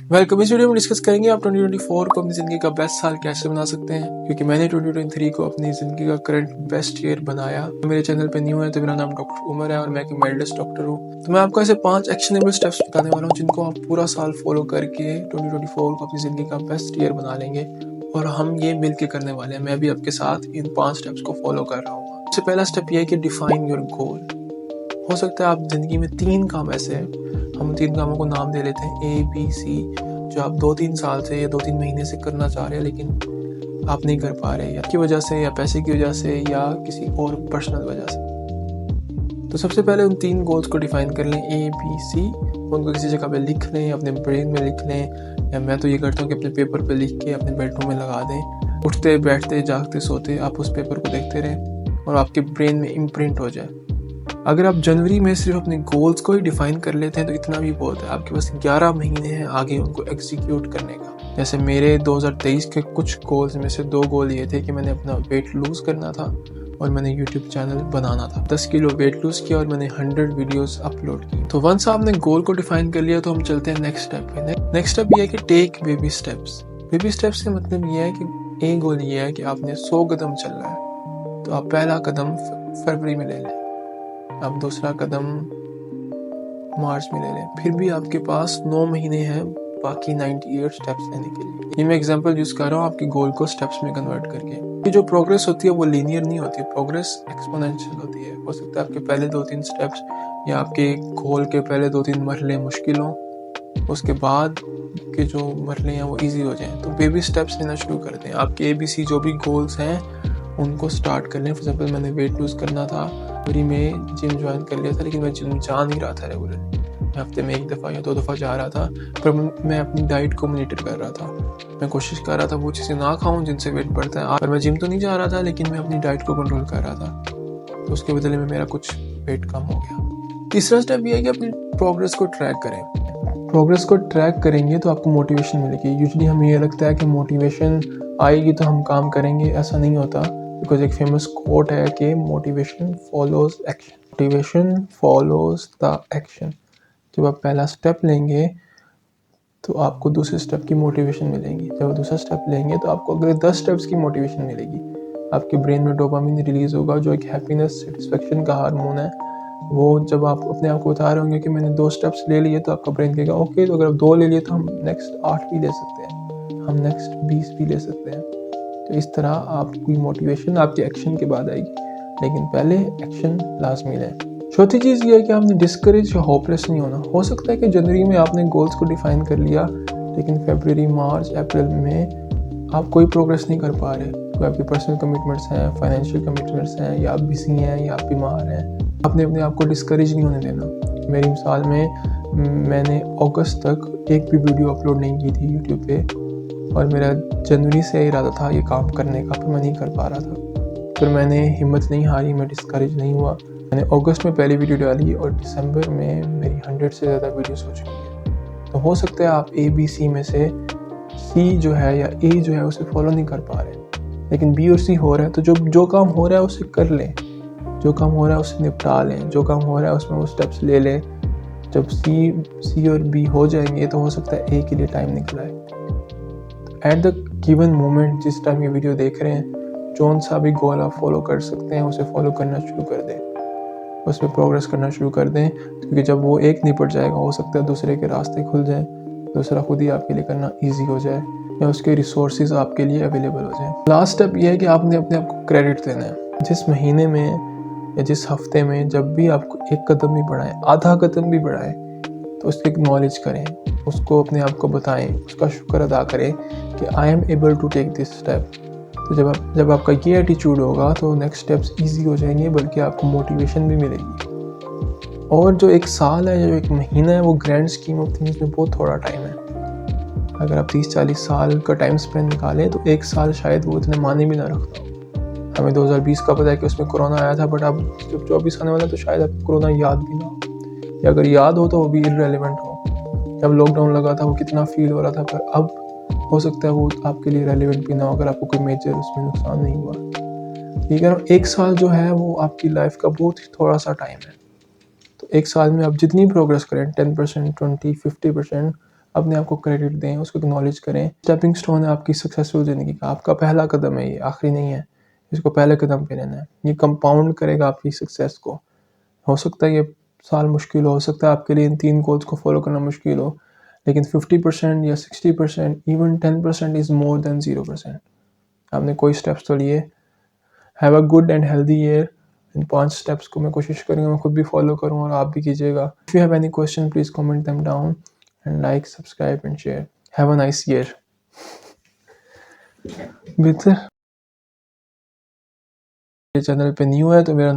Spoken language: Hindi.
वेलकम। इस वीडियो में डिस्कस करेंगे आप 2024 को अपनी ज़िंदगी का बेस्ट साल कैसे बना सकते हैं, क्योंकि मैंने 2023 को अपनी ज़िंदगी का करंट बेस्ट ईयर बनाया। मेरे चैनल पे न्यू है तो मेरा नाम डॉक्टर उमर है और मैं एक मेडलिस्ट डॉक्टर हूँ। तो मैं आपको ऐसे 5 एक्शनेबल स्टेप्स बताने वाला हूँ जिनको आप पूरा साल फॉलो करके 2024 को अपनी ज़िंदगी का बेस्ट ईयर बना लेंगे, और हम ये मिल के करने वाले हैं। मैं भी आपके साथ इन 5 स्टेप्स को फॉलो कर रहा हूँ। सबसे पहला स्टेप ये है कि डिफाइन योर गोल। हो सकता है आप ज़िंदगी में 3 काम ऐसे हैं, हम 3 कामों को नाम दे लेते हैं ABC, जो आप 2-3 साल से या 2-3 महीने से करना चाह रहे हैं लेकिन आप नहीं कर पा रहे, या की वजह से या पैसे की वजह से या किसी और पर्सनल वजह से। तो सबसे पहले उन 3 गोल्स को डिफाइन कर लें, ABC। उनको किसी जगह पे लिख लें, अपने ब्रेन में लिख लें, या मैं तो ये करता हूँ कि अपने पेपर पे लिख के अपने बेडरूम में लगा दें। उठते बैठते जागते सोते आप उस पेपर को देखते रहें और आपके ब्रेन में इम्प्रिंट हो जाए। अगर आप जनवरी में सिर्फ अपने गोल्स को ही डिफाइन कर लेते हैं तो इतना भी बहुत है। आपके पास 11 महीने हैं आगे उनको एग्जीक्यूट करने का। जैसे मेरे 2023 के कुछ गोल्स में से 2 गोल ये थे कि मैंने अपना वेट लूज करना था और मैंने यूट्यूब चैनल बनाना था। 10 किलो वेट लूज किया और मैंने 100 वीडियोस अपलोड की। तो वंस आपने गोल को डिफाइन कर लिया तो हम चलते हैं नेक्स्ट स्टेप पे। नेक्स्ट स्टेप ये है कि take baby steps. Baby steps से मतलब ये है कि एक गोल ये है कि आपने 100 कदम चलना है, तो आप पहला कदम फरवरी में ले लें, आप दूसरा कदम मार्च में ले लें, फिर भी आपके पास 9 महीने हैं बाकी 98 स्टेप्स लेने के लिए। ये मैं एग्जांपल यूज कर रहा हूँ आपकी गोल को स्टेप्स में कन्वर्ट करके। ये जो प्रोग्रेस होती है वो लीनियर नहीं होती, प्रोग्रेस एक्सपोनेंशियल होती है। हो सकता है आपके पहले 2-3 स्टेप्स या आपके गोल के पहले 2-3 मरहले मुश्किल हों, उसके बाद के जो मरहले हैं वो ईजी हो जाएं। तो बेबी स्टेप्स लेना शुरू कर दें। आपके ABC जो भी गोल्स हैं उनको स्टार्ट कर लें। फॉर एग्जाम्पल मैंने वेट लूज करना था, फरवरी में जिम ज्वाइन कर लिया था, लेकिन मैं जिम जा नहीं रहा था रेगुलर, हफ्ते में 1 दफ़ा या 2 दफ़ा जा रहा था, पर मैं अपनी डाइट को मॉनिटर कर रहा था। मैं कोशिश कर रहा था वो चीज़ें ना खाऊं जिनसे वेट बढ़ता है। और मैं जिम तो नहीं जा रहा था लेकिन मैं अपनी डाइट को कंट्रोल कर रहा था, तो उसके बदले में मेरा कुछ वेट कम हो गया। तीसरा स्टेप ये है कि अपनी प्रोग्रेस को ट्रैक करें। प्रोग्रेस को ट्रैक करेंगे तो आपको मोटिवेशन मिलेगी। यूजुअली हमें ये लगता है कि मोटिवेशन आएगी तो हम काम करेंगे, ऐसा नहीं होता। बिकॉज एक फेमस कोट है कि motivation follows action, motivation follows the action. जब आप पहला स्टेप लेंगे तो आपको दूसरे स्टेप की मोटिवेशन मिलेगी, जब दूसरा स्टेप लेंगे तो आपको अगले 10 स्टेप्स की मोटिवेशन मिलेगी। आपके ब्रेन में डोपामिन रिलीज होगा जो एक हैप्पीनेस सेटिस्फेक्शन का हार्मोन है। वो जब आप अपने आप को बता रहे होंगे कि मैंने 2 स्टेप्स ले लिए, तो आपका ब्रेन कहेगा ओके, तो अगर आप 2 ले लिए तो हम नेक्स्ट 8 भी ले सकते हैं, हम नेक्स्ट 20 भी ले सकते हैं। तो इस तरह आपकी मोटिवेशन आपके एक्शन के बाद आएगी, लेकिन पहले एक्शन लाजमी लें। चौथी चीज़ ये है कि आपने डिस्करेज या होपलेस नहीं होना। हो सकता है कि जनवरी में आपने गोल्स को डिफाइन कर लिया लेकिन फरवरी, मार्च, अप्रैल में आप कोई प्रोग्रेस नहीं कर पा रहे। कोई आपकी पर्सनल कमिटमेंट्स हैं, फाइनेंशियल कमिटमेंट्स हैं, या आप बिजी हैं या आप बीमार हैं। आपने अपने आप को डिस्करेज नहीं होने देना। मेरी मिसाल में मैंने अगस्त तक एक भी वीडियो अपलोड नहीं की थी यूट्यूब पे, और मेरा जनवरी से इरादा था ये काम करने का, पर मैं नहीं कर पा रहा था। फिर मैंने हिम्मत नहीं हारी, मैं डिस्करेज नहीं हुआ। मैंने अगस्त में पहली वीडियो डाली और दिसंबर में मेरी 100 से ज़्यादा वीडियोस हो चुकी है। तो हो सकता है आप ABC में से C जो है या A जो है उसे फॉलो नहीं कर पा रहे, लेकिन B और C हो रहा है। तो जो काम हो रहा है उसे कर लें, जो काम हो रहा है उसे निपटा लें, जो काम हो रहा है उसमें वो स्टेप्स ले लें। जब C और B हो जाएंगे तो हो सकता है A के लिए टाइम निकल आए। एट द गिवन मोमेंट, जिस टाइम ये वीडियो देख रहे हैं, कौन सा भी गोल आप फॉलो कर सकते हैं उसे फॉलो करना शुरू कर दें, उस पर प्रोग्रेस करना शुरू कर दें, क्योंकि जब वो एक निपट जाएगा हो सकता है दूसरे के रास्ते खुल जाएं, दूसरा खुद ही आपके लिए करना ईजी हो जाए या उसके रिसोर्सेज आपके लिए अवेलेबल हो जाए। लास्ट स्टेप ये है कि आपने अपने आप को क्रेडिट देना है। जिस महीने में या जिस हफ्ते में जब भी आपको एक कदम भी बढ़ाएं, आधा कदम भी बढ़ाएं, तो उसकी एक्नॉलेज करें, उसको अपने आप को बताएं, उसका शुक्र अदा करें कि I am able to take this step. तो जब आपका ये एटीट्यूड होगा तो नेक्स्ट स्टेप्स इजी हो जाएंगे, बल्कि आपको मोटिवेशन भी मिलेगी। और जो 1 साल है, जो 1 महीना है, वो ग्रैंड स्कीम ऑफ थिंग्स में बहुत थोड़ा टाइम है। अगर आप 30-40 साल का टाइम स्पेंड निकालें तो 1 साल शायद वो इतने माने भी ना रखता हो। हमें 2020 का पता है कि उसमें कोरोना आया था, बट अब जब 24 आने वाला है तो शायद आपको कोरोना याद भी ना हो, या अगर याद हो तो वो भी इररेलेवेंट हो। जब लॉकडाउन लगा था वो कितना फील हो रहा था, पर अब हो सकता है वो आपके लिए रेलेवेंट भी ना हो अगर आपको कोई मेजर उसमें नुकसान नहीं हुआ। ठीक है ना, 1 साल जो है वो आपकी लाइफ का बहुत ही थोड़ा सा टाइम है। तो 1 साल में आप जितनी प्रोग्रेस करें, 10%, 20%, 50%, अपने आप को क्रेडिट दें, उसको एक्नॉलेज करें। स्टेपिंग स्टोन है आपकी सक्सेसफुल ज़िंदगी का, आपका पहला कदम है ये, आखिरी नहीं है। इसको पहले कदम पे लेना है, ये कंपाउंड करेगा आपकी सक्सेस को। हो सकता है ये साल मुश्किल हो सकता है आपके लिए इन 3 गोल्स को फॉलो करना मुश्किल हो, लेकिन 50% या 60%, इवन 10% इज़ मोर देन 0%। आपने कोई स्टेप्स तो लिए। Have a good and healthy year. In 5 steps को मैं कोशिश करूँगा मैं खुद भी फॉलो करूँ और आप भी कीजिएगा। If you have any question please comment them down and like, subscribe and share. Have a nice year. बेहतर चैनल पे न्यू है तो मेरा